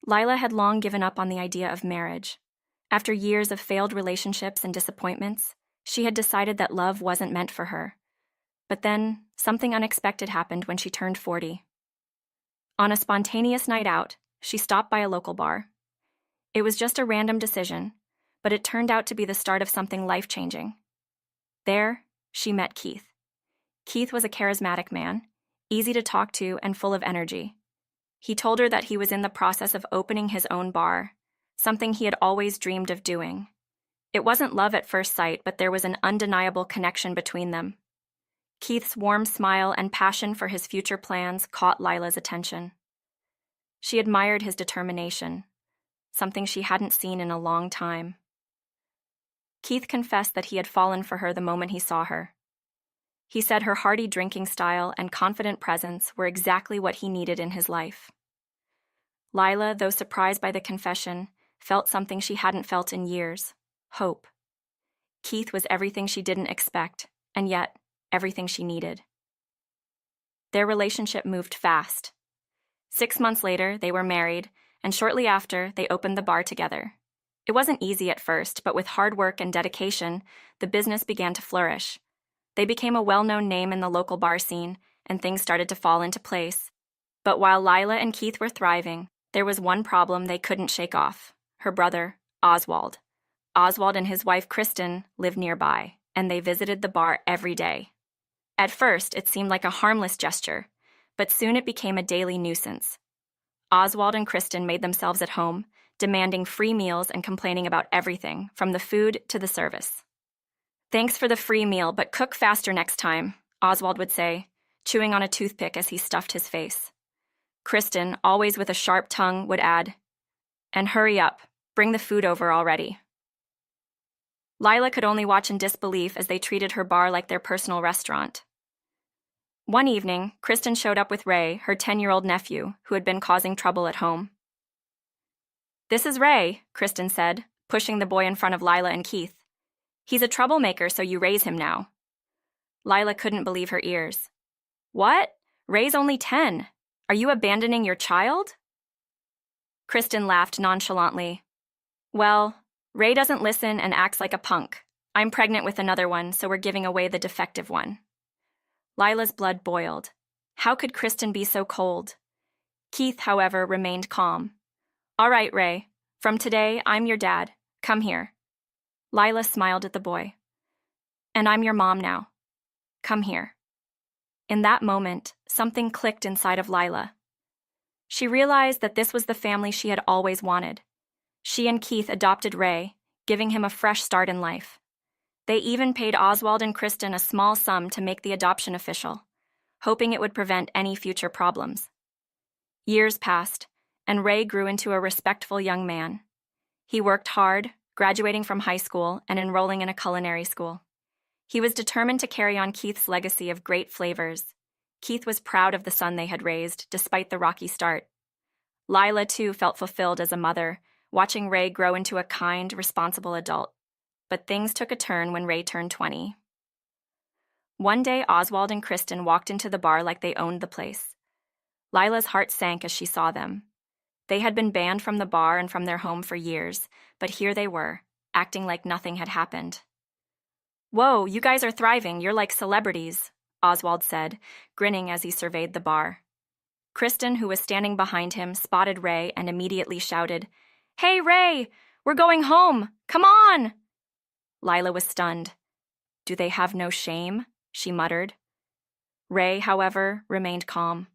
Lila had long given up on the idea of marriage. After years of failed relationships and disappointments, she had decided that love wasn't meant for her. But then, something unexpected happened when she turned 40. On a spontaneous night out, she stopped by a local bar. It was just a random decision, but it turned out to be the start of something life-changing. There, she met Keith. Keith was a charismatic man, easy to talk to and full of energy. He told her that he was in the process of opening his own bar, something he had always dreamed of doing. It wasn't love at first sight, but there was an undeniable connection between them. Keith's warm smile and passion for his future plans caught Lila's attention. She admired his determination, something she hadn't seen in a long time. Keith confessed that he had fallen for her the moment he saw her. He said her hearty drinking style and confident presence were exactly what he needed in his life. Lila, though surprised by the confession, felt something she hadn't felt in years: hope. Keith was everything she didn't expect, and yet everything she needed. Their relationship moved fast. 6 months later, they were married, and shortly after, they opened the bar together. It wasn't easy at first, but with hard work and dedication, the business began to flourish. They became a well-known name in the local bar scene, and things started to fall into place. But while Lila and Keith were thriving, there was one problem they couldn't shake off: her brother, Oswald. Oswald and his wife, Kristen, lived nearby, and they visited the bar every day. At first, it seemed like a harmless gesture, but soon it became a daily nuisance. Oswald and Kristen made themselves at home, demanding free meals and complaining about everything, from the food to the service. "Thanks for the free meal, but cook faster next time," Oswald would say, chewing on a toothpick as he stuffed his face. Kristen, always with a sharp tongue, would add, "And hurry up, bring the food over already." Lila could only watch in disbelief as they treated her bar like their personal restaurant. One evening, Kristen showed up with Ray, her 10-year-old nephew, who had been causing trouble at home. "This is Ray," Kristen said, pushing the boy in front of Lila and Keith. "He's a troublemaker, so you raise him now." Lila couldn't believe her ears. "What? Ray's only 10. Are you abandoning your child?" Kristen laughed nonchalantly. "Well, Ray doesn't listen and acts like a punk. I'm pregnant with another one, so we're giving away the defective one." Lila's blood boiled. How could Kristen be so cold? Keith, however, remained calm. "All right, Ray. From today, I'm your dad. Come here." Lila smiled at the boy. "And I'm your mom now. Come here." In that moment, something clicked inside of Lila. She realized that this was the family she had always wanted. She and Keith adopted Ray, giving him a fresh start in life. They even paid Oswald and Kristen a small sum to make the adoption official, hoping it would prevent any future problems. Years passed, and Ray grew into a respectful young man. He worked hard, graduating from high school and enrolling in a culinary school. He was determined to carry on Keith's legacy of great flavors. Keith was proud of the son they had raised, despite the rocky start. Lila, too, felt fulfilled as a mother, watching Ray grow into a kind, responsible adult. But things took a turn when Ray turned 20. One day, Oswald and Kristen walked into the bar like they owned the place. Lila's heart sank as she saw them. They had been banned from the bar and from their home for years, but here they were, acting like nothing had happened. "Whoa, you guys are thriving. You're like celebrities," Oswald said, grinning as he surveyed the bar. Kristen, who was standing behind him, spotted Ray and immediately shouted, "Hey, Ray! We're going home! Come on!" Lila was stunned. "Do they have no shame?" she muttered. Ray, however, remained calm.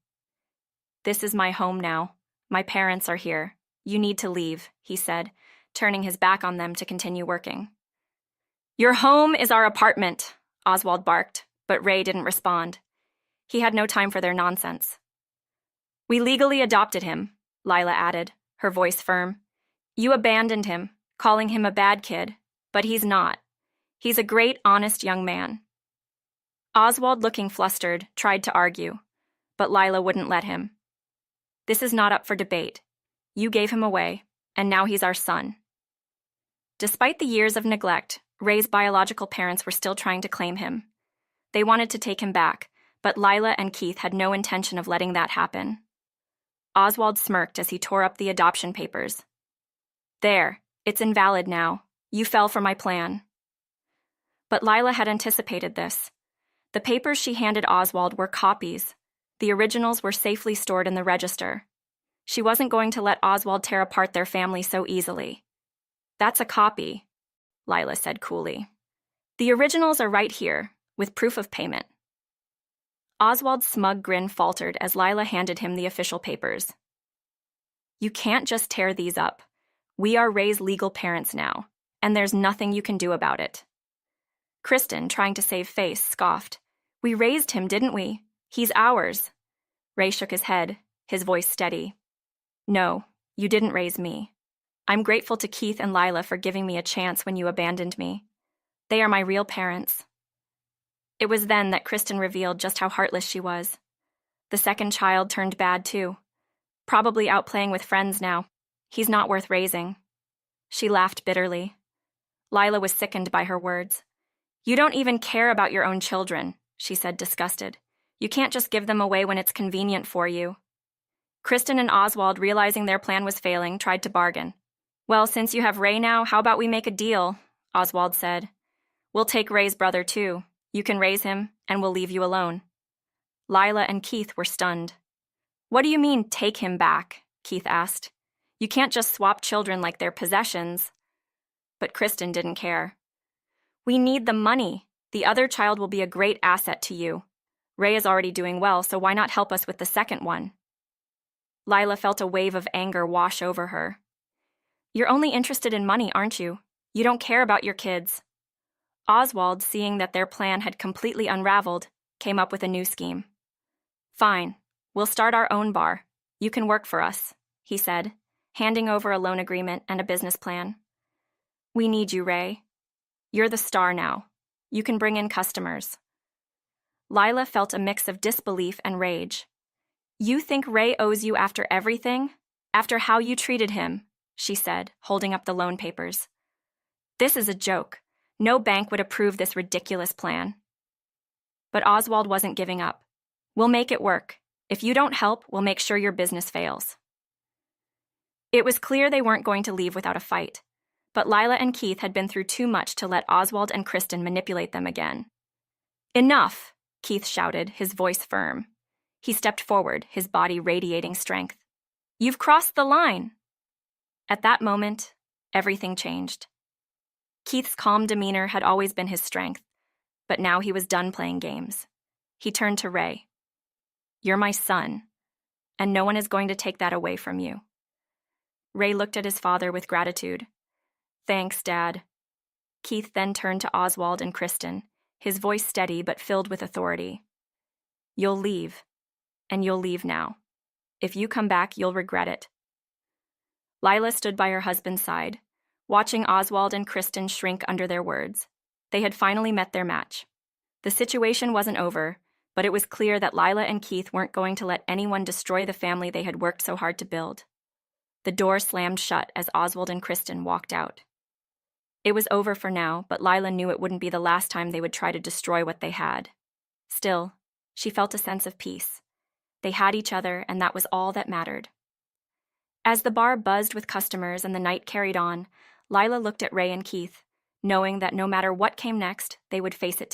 "This is my home now. My parents are here. You need to leave," he said, turning his back on them to continue working. "Your home is our apartment," Oswald barked, but Ray didn't respond. He had no time for their nonsense. "We legally adopted him," Lila added, her voice firm. "You abandoned him, calling him a bad kid, but he's not. He's a great, honest young man." Oswald, looking flustered, tried to argue, but Lila wouldn't let him. "This is not up for debate. You gave him away, and now he's our son." Despite the years of neglect, Ray's biological parents were still trying to claim him. They wanted to take him back, but Lila and Keith had no intention of letting that happen. Oswald smirked as he tore up the adoption papers. There, it's invalid now. You fell for my plan. But Lila had anticipated this. The papers she handed Oswald were copies. The originals were safely stored in the register. She wasn't going to let Oswald tear apart their family so easily. That's a copy, Lila said coolly. The originals are right here, with proof of payment. Oswald's smug grin faltered as Lila handed him the official papers. You can't just tear these up. We are Ray's legal parents now, and there's nothing you can do about it. Kristen, trying to save face, scoffed. We raised him, didn't we? He's ours. Ray shook his head, his voice steady. No, you didn't raise me. I'm grateful to Keith and Lila for giving me a chance when you abandoned me. They are my real parents. It was then that Kristen revealed just how heartless she was. The second child turned bad too. Probably out playing with friends now. He's not worth raising. She laughed bitterly. Lila was sickened by her words. You don't even care about your own children, she said, disgusted. You can't just give them away when it's convenient for you. Kristen and Oswald, realizing their plan was failing, tried to bargain. Well, since you have Ray now, how about we make a deal? Oswald said. We'll take Ray's brother too. You can raise him, and we'll leave you alone. Lila and Keith were stunned. What do you mean, take him back? Keith asked. You can't just swap children like they're possessions. But Kristen didn't care. We need the money. The other child will be a great asset to you. Ray is already doing well, so why not help us with the second one? Lila felt a wave of anger wash over her. You're only interested in money, aren't you? You don't care about your kids. Oswald, seeing that their plan had completely unraveled, came up with a new scheme. Fine, we'll start our own bar. You can work for us, he said, handing over a loan agreement and a business plan. We need you, Ray. You're the star now. You can bring in customers. Lila felt a mix of disbelief and rage. You think Ray owes you after everything? After how you treated him, she said, holding up the loan papers. This is a joke. No bank would approve this ridiculous plan. But Oswald wasn't giving up. We'll make it work. If you don't help, we'll make sure your business fails. It was clear they weren't going to leave without a fight, but Lila and Keith had been through too much to let Oswald and Kristen manipulate them again. Enough, Keith shouted, his voice firm. He stepped forward, his body radiating strength. You've crossed the line. At that moment, everything changed. Keith's calm demeanor had always been his strength, but now he was done playing games. He turned to Ray. You're my son, and no one is going to take that away from you. Ray looked at his father with gratitude. Thanks, Dad. Keith then turned to Oswald and Kristen, his voice steady but filled with authority. You'll leave, and you'll leave now. If you come back, you'll regret it. Lila stood by her husband's side, watching Oswald and Kristen shrink under their words. They had finally met their match. The situation wasn't over, but it was clear that Lila and Keith weren't going to let anyone destroy the family they had worked so hard to build. The door slammed shut as Oswald and Kristen walked out. It was over for now, but Lila knew it wouldn't be the last time they would try to destroy what they had. Still, she felt a sense of peace. They had each other, and that was all that mattered. As the bar buzzed with customers and the night carried on, Lila looked at Ray and Keith, knowing that no matter what came next, they would face it